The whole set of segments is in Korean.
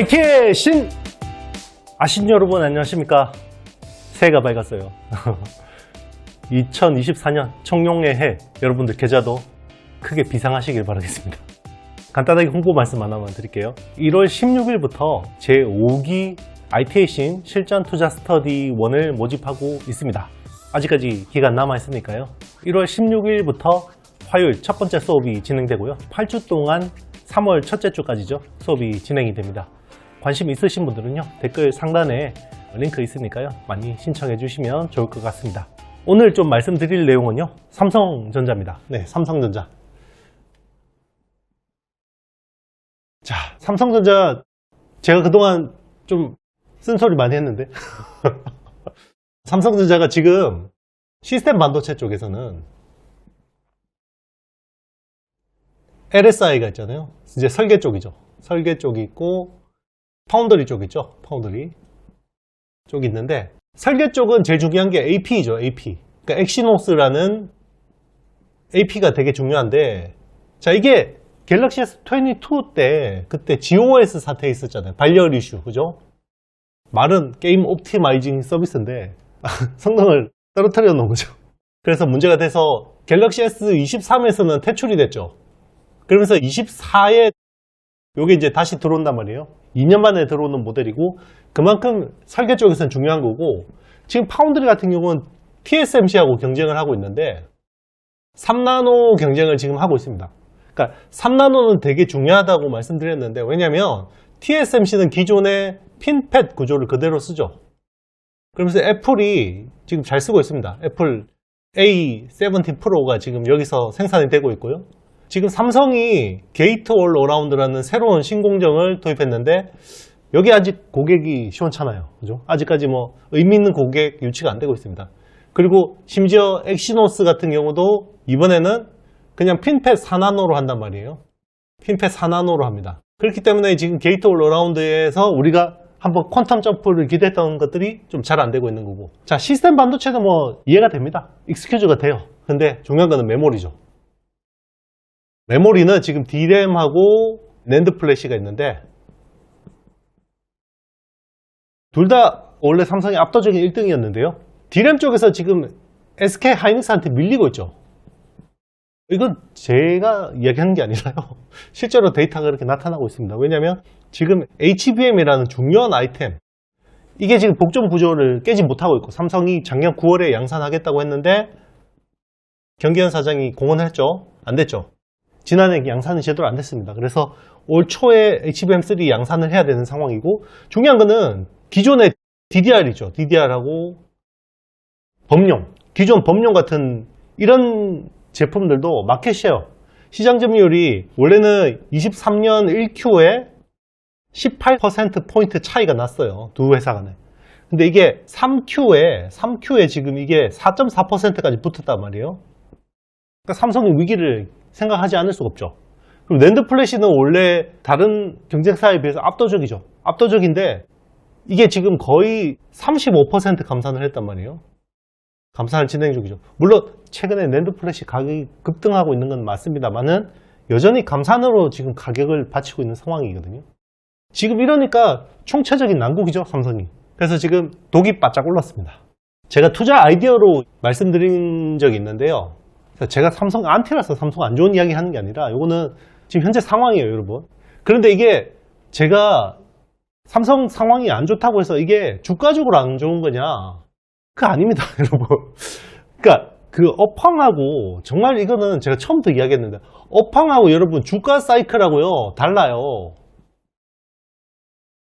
하이키의 신! 아신 여러분 안녕하십니까? 새해가 밝았어요. 2024년 청룡의 해, 여러분들 계좌도 크게 비상하시길 바라겠습니다. 간단하게 홍보 말씀 하나만 드릴게요. 1월 16일부터 제5기 ITA 신 실전 투자 스터디 1을 모집하고 있습니다. 아직까지 기간 남아있으니까요. 1월 16일부터 화요일 첫 번째 수업이 진행되고요. 8주 동안 3월 첫째 주까지죠. 수업이 진행이 됩니다. 관심 있으신 분들은요. 댓글 상단에 링크 있으니까요. 많이 신청해 주시면 좋을 것 같습니다. 오늘 좀 말씀드릴 내용은요. 삼성전자입니다. 네, 삼성전자. 자, 삼성전자 제가 그동안 좀 쓴소리 많이 했는데 삼성전자가 지금 시스템 반도체 쪽에서는 LSI가 있잖아요. 이제 설계 쪽이죠. 설계 쪽이 있고 파운더리 쪽 있죠. 파운더리 쪽이 있는데 설계 쪽은 제일 중요한 게 AP죠. AP. 그러니까 엑시노스라는 AP가 되게 중요한데 자 이게 갤럭시 S22 때 그때 GOS 사태 있었잖아요. 발열 이슈. 그죠? 말은 게임 옵티마이징 서비스인데 성능을 떨어뜨려 놓은 거죠. 그래서 문제가 돼서 갤럭시 S23에서는 퇴출이 됐죠. 그러면서 24에 요게 이제 다시 들어온단 말이에요. 2년 만에 들어오는 모델이고 그만큼 설계 쪽에서는 중요한 거고 지금 파운드리 같은 경우는 TSMC하고 경쟁을 하고 있는데 3나노 경쟁을 지금 하고 있습니다. 그러니까 3나노는 되게 중요하다고 말씀드렸는데 왜냐면 TSMC는 기존의 핀팻 구조를 그대로 쓰죠. 그러면서 애플이 지금 잘 쓰고 있습니다. 애플 A17 프로가 지금 여기서 생산이 되고 있고요. 지금 삼성이 게이트 올 어라운드라는 새로운 신공정을 도입했는데 여기 아직 고객이 시원찮아요. 그죠? 아직까지 뭐 의미 있는 고객 유치가 안 되고 있습니다. 그리고 심지어 엑시노스 같은 경우도 이번에는 그냥 핀팻 4나노로 한단 말이에요. 핀팻 4나노로 합니다. 그렇기 때문에 지금 게이트 올 어라운드에서 우리가 한번 퀀텀 점프를 기대했던 것들이 좀 잘 안 되고 있는 거고 자 시스템 반도체도 뭐 이해가 됩니다. 익스큐즈가 돼요. 근데 중요한 거는 메모리죠. 메모리는 지금 DRAM하고 낸드 플래시가 있는데 둘 다 원래 삼성이 압도적인 1등이었는데요. DRAM 쪽에서 지금 SK 하이닉스한테 밀리고 있죠. 이건 제가 이야기하는 게 아니라요. 실제로 데이터가 그렇게 나타나고 있습니다. 왜냐하면 지금 HBM이라는 중요한 아이템 이게 지금 복종 구조를 깨지 못하고 있고 삼성이 작년 9월에 양산하겠다고 했는데 경기현 사장이 공언을 했죠. 안 됐죠. 지난해 양산이 제대로 안 됐습니다. 그래서 올 초에 HBM3 양산을 해야 되는 상황이고 중요한 거는 기존의 DDR이죠. DDR하고 범용, 기존 범용 같은 이런 제품들도 마켓 셰어, 시장 점유율이 원래는 23년 1Q에 18%포인트 차이가 났어요. 두 회사 간에. 근데 이게 3Q에 지금 이게 4.4%까지 붙었단 말이에요. 그러니까 삼성이 위기를 생각하지 않을 수가 없죠. 그리고 낸드 플래시는 원래 다른 경쟁사에 비해서 압도적이죠. 압도적인데 이게 지금 거의 35% 감산을 했단 말이에요. 감산을 진행 중이죠. 물론 최근에 낸드 플래시 가격이 급등하고 있는 건 맞습니다만은 여전히 감산으로 지금 가격을 받치고 있는 상황이거든요. 지금 이러니까 총체적인 난국이죠, 삼성이. 그래서 지금 독이 바짝 올랐습니다. 제가 투자 아이디어로 말씀드린 적이 있는데요. 제가 삼성 안티라서 삼성 안 좋은 이야기 하는 게 아니라 이거는 지금 현재 상황이에요, 여러분. 그런데 이게 제가 삼성 상황이 안 좋다고 해서 이게 주가적으로 안 좋은 거냐? 그거 아닙니다, 여러분. 그러니까 그 업황하고 정말 이거는 제가 처음부터 이야기했는데 업황하고 여러분 주가 사이클하고요 달라요.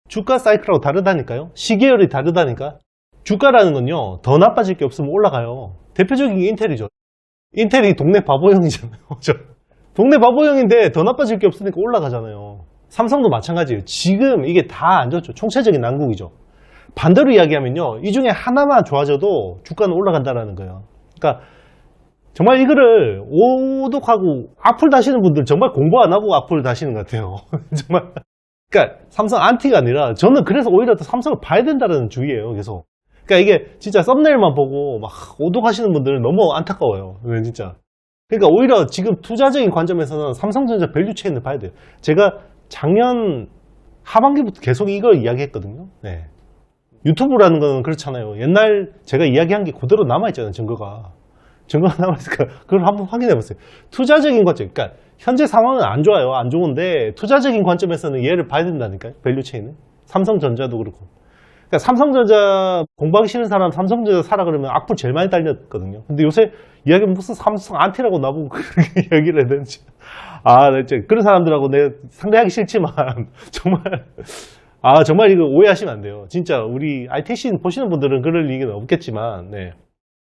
주가 사이클하고 다르다니까요. 시계열이 다르다니까. 주가라는 건요 더 나빠질 게 없으면 올라가요. 대표적인 게 인텔이죠. 인텔이 동네 바보형이잖아요. 동네 바보형인데 더 나빠질 게 없으니까 올라가잖아요. 삼성도 마찬가지예요. 지금 이게 다 안 좋죠. 총체적인 난국이죠. 반대로 이야기하면요. 이 중에 하나만 좋아져도 주가는 올라간다는 거예요. 그러니까 정말 이거를 오독하고 악플 다시는 분들 정말 공부 안 하고 악플 다시는 것 같아요. 정말. 그러니까 삼성 안티가 아니라 저는 그래서 오히려 더 삼성을 봐야 된다는 주의예요. 계속. 그러니까 이게 진짜 썸네일만 보고 막 오독하시는 분들은 너무 안타까워요. 진짜. 그러니까 오히려 지금 투자적인 관점에서는 삼성전자 밸류체인을 봐야 돼요. 제가 작년 하반기부터 계속 이걸 이야기했거든요. 네. 유튜브라는 건 그렇잖아요. 옛날 제가 이야기한 게 그대로 남아있잖아요. 증거가 남아있으니까 그걸 한번 확인해 보세요. 투자적인 관점, 그러니까 현재 상황은 안 좋아요. 안 좋은데 투자적인 관점에서는 얘를 봐야 된다니까요. 밸류체인은. 삼성전자도 그렇고. 그러니까 삼성전자 공부하기 싫은 사람 삼성전자 사라 그러면 악플 제일 많이 달렸거든요. 근데 요새 이야기는 무슨 삼성 안티라고 나보고 그렇게 이야기를 해야 되는지. 그런 사람들하고 내가 상대하기 싫지만 정말 이거 오해하시면 안 돼요. 진짜 우리 ITC 보시는 분들은 그럴 리가 없겠지만, 네.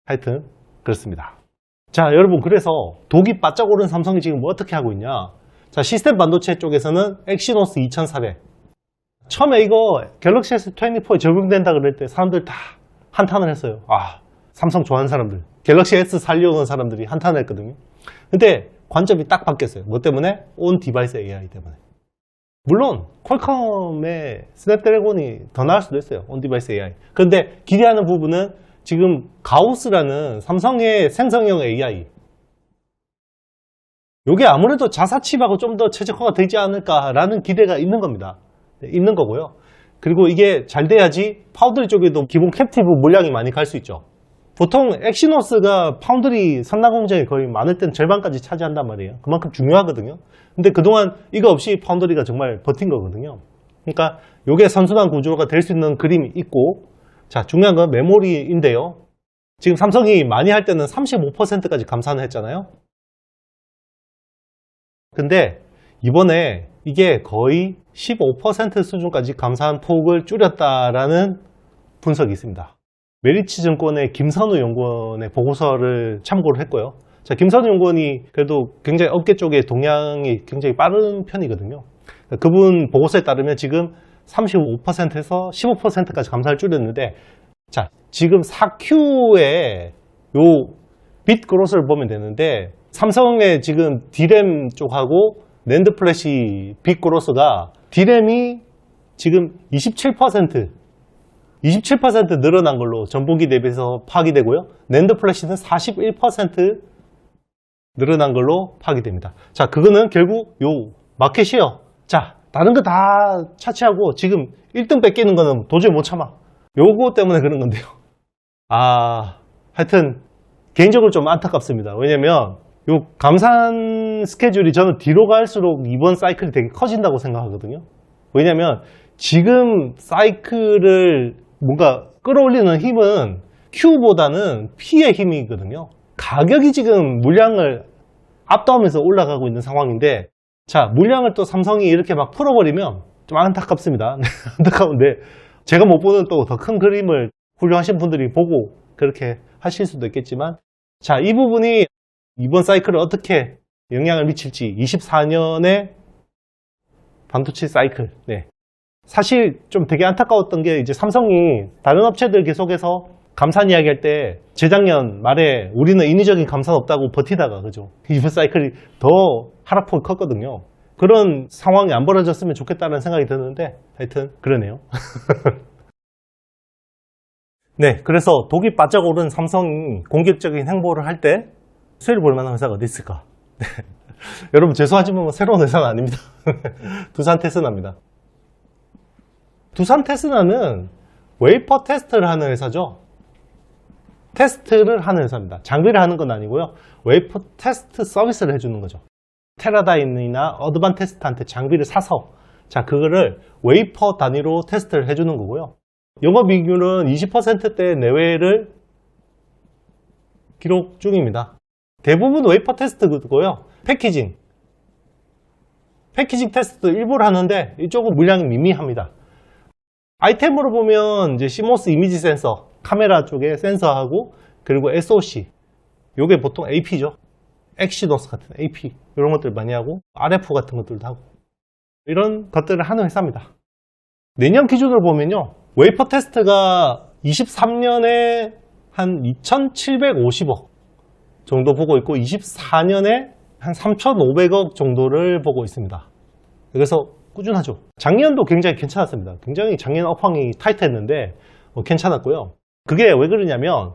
하여튼 그렇습니다. 자, 여러분, 그래서 독이 바짝 오른 삼성이 지금 뭐 어떻게 하고 있냐? 자, 시스템 반도체 쪽에서는 엑시노스 2400. 처음에 이거 갤럭시 S24에 적용된다 그럴 때 사람들 다 한탄을 했어요. 삼성 좋아하는 사람들. 갤럭시 S 살려오는 사람들이 한탄을 했거든요. 근데 관점이 딱 바뀌었어요. 뭐 때문에? 온 디바이스 AI 때문에. 물론 퀄컴의 스냅드래곤이 더 나을 수도 있어요. 온 디바이스 AI. 그런데 기대하는 부분은 지금 가우스라는 삼성의 생성형 AI. 이게 아무래도 자사칩하고 좀 더 최적화가 되지 않을까라는 기대가 있는 겁니다. 있는 거고요. 그리고 이게 잘 돼야지 파운드리 쪽에도 기본 캡티브 물량이 많이 갈 수 있죠. 보통 엑시노스가 파운드리 선나 공정이 거의 많을 땐 절반까지 차지한단 말이에요. 그만큼 중요하거든요. 근데 그동안 이거 없이 파운드리가 정말 버틴 거거든요. 그러니까 이게 선순환 구조가 될 수 있는 그림이 있고, 자, 중요한 건 메모리인데요. 지금 삼성이 많이 할 때는 35%까지 감산을 했잖아요. 근데 이번에 이게 거의 15% 수준까지 감산 폭을 줄였다라는 분석이 있습니다. 메리츠증권의 김선우 연구원의 보고서를 참고를 했고요. 자, 김선우 연구원이 그래도 굉장히 업계 쪽의 동향이 굉장히 빠른 편이거든요. 그분 보고서에 따르면 지금 35%에서 15%까지 감산을 줄였는데, 자, 지금 4Q의 요 빗 그로스를 보면 되는데, 삼성의 지금 D램 쪽하고 낸드 플래시 빗 그로스가 D램이 지금 27% 늘어난 걸로 전분기 대비해서 파악이 되고요. 낸드 플래시는 41% 늘어난 걸로 파악이 됩니다. 자, 그거는 결국 요 마켓이에요. 자, 다른 거 다 차치하고 지금 1등 뺏기는 거는 도저히 못 참아. 요거 때문에 그런 건데요. 하여튼 개인적으로 좀 안타깝습니다. 왜냐면 요 감산 스케줄이 저는 뒤로 갈수록 이번 사이클이 되게 커진다고 생각하거든요. 왜냐면 지금 사이클을 뭔가 끌어올리는 힘은 Q보다는 P의 힘이거든요. 가격이 지금 물량을 압도하면서 올라가고 있는 상황인데, 자, 물량을 또 삼성이 이렇게 막 풀어버리면 좀 안타깝습니다. 안타까운데 제가 못 보는 또 더 큰 그림을 훌륭하신 분들이 보고 그렇게 하실 수도 있겠지만, 자, 이 부분이 이번 사이클에 어떻게 영향을 미칠지, 24년의 반도체 사이클. 네. 사실 좀 되게 안타까웠던 게, 이제 삼성이 다른 업체들 계속해서 감산 이야기할 때 재작년 말에 우리는 인위적인 감산 없다고 버티다가, 그죠? 이번 사이클이 더 하락폭이 컸거든요. 그런 상황이 안 벌어졌으면 좋겠다는 생각이 드는데, 하여튼 그러네요. 네, 그래서 독이 바짝 오른 삼성이 공격적인 행보를 할 때 수혜를 볼 만한 회사가 어디 있을까? 네. 여러분 죄송하지만 새로운 회사는 아닙니다. 두산 테스나입니다. 두산 테스나는 웨이퍼 테스트를 하는 회사죠. 테스트를 하는 회사입니다. 장비를 하는 건 아니고요. 웨이퍼 테스트 서비스를 해주는 거죠. 테라다임이나 어드반테스트한테 장비를 사서, 자, 그거를 웨이퍼 단위로 테스트를 해주는 거고요. 영업이익률은 20%대 내외를 기록 중입니다. 대부분 웨이퍼 테스트고요. 패키징 테스트도 일부를 하는데 이쪽은 물량이 미미합니다. 아이템으로 보면 이제 CMOS 이미지 센서, 카메라 쪽에 센서하고, 그리고 SOC, 요게 보통 AP죠. 엑시노스 같은 AP 이런 것들 많이 하고, RF 같은 것들도 하고, 이런 것들을 하는 회사입니다. 내년 기준으로 보면요, 웨이퍼 테스트가 23년에 한 2,750억 정도 보고 있고, 24년에 한 3,500억 정도를 보고 있습니다. 그래서 꾸준하죠. 작년도 굉장히 괜찮았습니다. 굉장히 작년 업황이 타이트했는데 괜찮았고요. 그게 왜 그러냐면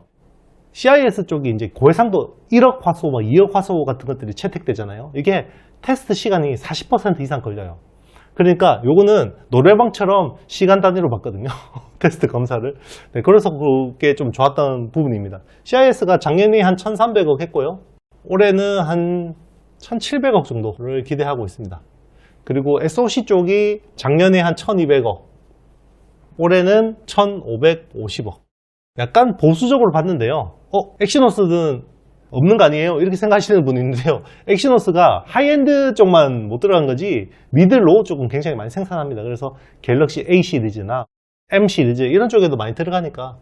CIS 쪽이 이제 고해상도 1억 화소, 2억 화소 같은 것들이 채택되잖아요. 이게 테스트 시간이 40% 이상 걸려요. 그러니까 요거는 노래방처럼 시간 단위로 봤거든요. 테스트 검사를. 네, 그래서 그게 좀 좋았던 부분입니다. CIS가 작년에 한 1300억 했고요. 올해는 한 1700억 정도를 기대하고 있습니다. 그리고 SOC 쪽이 작년에 한 1200억, 올해는 1550억. 약간 보수적으로 봤는데요. 엑시노스는 없는 거 아니에요? 이렇게 생각하시는 분이 있는데요. 엑시노스가 하이엔드 쪽만 못 들어간 거지 미드 로우 쪽은 굉장히 많이 생산합니다. 그래서 갤럭시 A 시리즈나 M 시리즈 이런 쪽에도 많이 들어가니까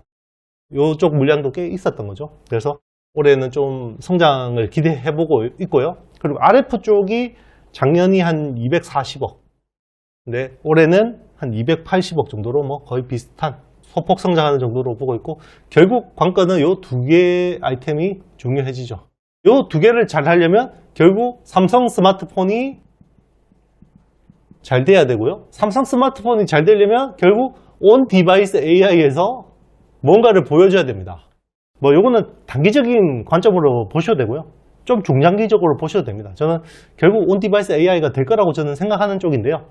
이쪽 물량도 꽤 있었던 거죠. 그래서 올해는 좀 성장을 기대해보고 있고요. 그리고 RF 쪽이 작년이 한 240억, 근데 올해는 한 280억 정도로 뭐 거의 비슷한 소폭 성장하는 정도로 보고 있고, 결국 관건은 이 두 개의 아이템이 중요해지죠. 이 두 개를 잘 하려면 결국 삼성 스마트폰이 잘 돼야 되고요. 삼성 스마트폰이 잘 되려면 결국 온 디바이스 AI에서 뭔가를 보여줘야 됩니다. 뭐 요거는 단기적인 관점으로 보셔도 되고요. 좀 중장기적으로 보셔도 됩니다. 저는 결국 온 디바이스 AI가 될 거라고 저는 생각하는 쪽인데요.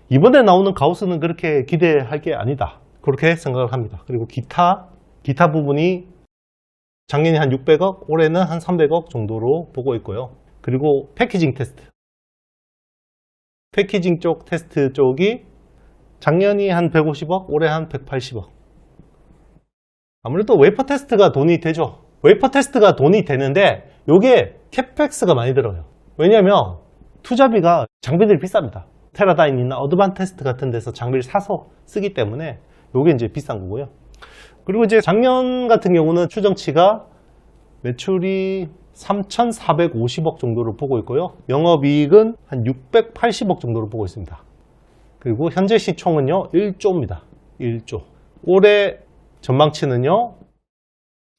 이번에 나오는 가우스는 그렇게 기대할 게 아니다, 그렇게 생각을 합니다. 그리고 기타 부분이 작년에 한 600억, 올해는 한 300억 정도로 보고 있고요. 그리고 패키징 쪽 테스트 쪽이 작년이 한 150억, 올해 한 180억. 아무래도 웨이퍼 테스트가 돈이 되죠. 웨이퍼 테스트가 돈이 되는데 요게 캐펙스가 많이 들어요. 왜냐면 투자비가, 장비들이 비쌉니다. 테라다인이나 어드반테스트 같은 데서 장비를 사서 쓰기 때문에 요게 이제 비싼 거고요. 그리고 이제 작년 같은 경우는 추정치가 매출이 3,450억 정도를 보고 있고요. 영업이익은 한 680억 정도를 보고 있습니다. 그리고 현재 시총은요 1조입니다. 1조. 올해 전망치는요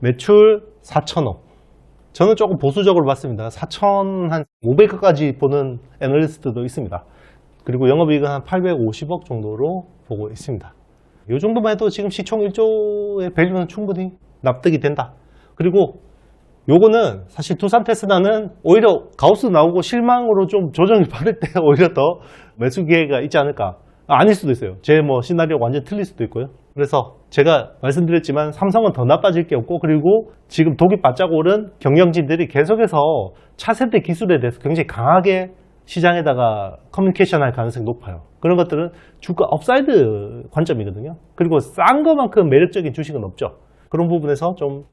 매출 4천억. 저는 조금 보수적으로 봤습니다. 4,500억까지 보는 애널리스트도 있습니다. 그리고 영업이익은 한 850억 정도로 보고 있습니다. 이 정도만 해도 지금 시총 1조의 밸류는 충분히 납득이 된다. 그리고 요거는 사실 두산 테스다는 오히려 가우스 나오고 실망으로 좀 조정이 받을 때 오히려 더 매수 기회가 있지 않을까. 아닐 수도 있어요. 제 뭐 시나리오가 완전 틀릴 수도 있고요. 그래서 제가 말씀드렸지만 삼성은 더 나빠질 게 없고, 그리고 지금 독이 바짝 오른 경영진들이 계속해서 차세대 기술에 대해서 굉장히 강하게 시장에다가 커뮤니케이션 할 가능성이 높아요. 그런 것들은 주가 업사이드 관점이거든요. 그리고 싼 것만큼 매력적인 주식은 없죠. 그런 부분에서 좀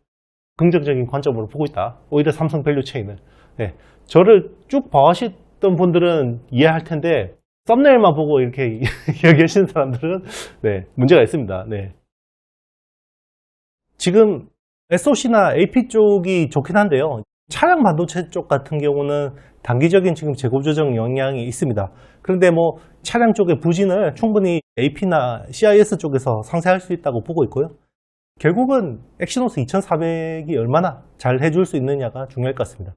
긍정적인 관점으로 보고 있다. 오히려 삼성 밸류 체인을. 네. 저를 쭉 봐오셨던 분들은 이해할 텐데, 썸네일만 보고 이렇게 이야기하시는 사람들은 네, 문제가 있습니다. 네. 지금 SOC나 AP 쪽이 좋긴 한데요. 차량 반도체 쪽 같은 경우는 단기적인 지금 재고 조정 영향이 있습니다. 그런데 뭐 차량 쪽의 부진을 충분히 AP나 CIS 쪽에서 상쇄할 수 있다고 보고 있고요. 결국은 엑시노스 2400이 얼마나 잘 해줄 수 있느냐가 중요할 것 같습니다.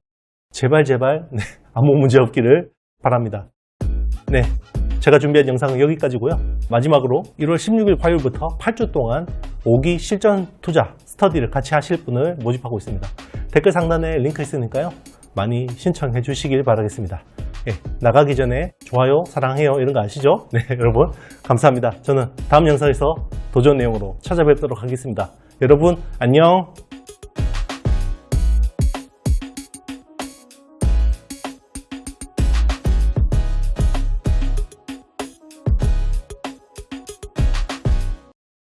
제발 네, 아무 문제 없기를 바랍니다. 네, 제가 준비한 영상은 여기까지고요. 마지막으로 1월 16일 화요일부터 8주 동안 5기 실전 투자 스터디를 같이 하실 분을 모집하고 있습니다. 댓글 상단에 링크 있으니까요. 많이 신청해 주시길 바라겠습니다. 네, 나가기 전에 좋아요, 사랑해요 이런 거 아시죠? 네, 여러분 감사합니다. 저는 다음 영상에서 더 좋은 내용으로 찾아뵙도록 하겠습니다. 여러분 안녕.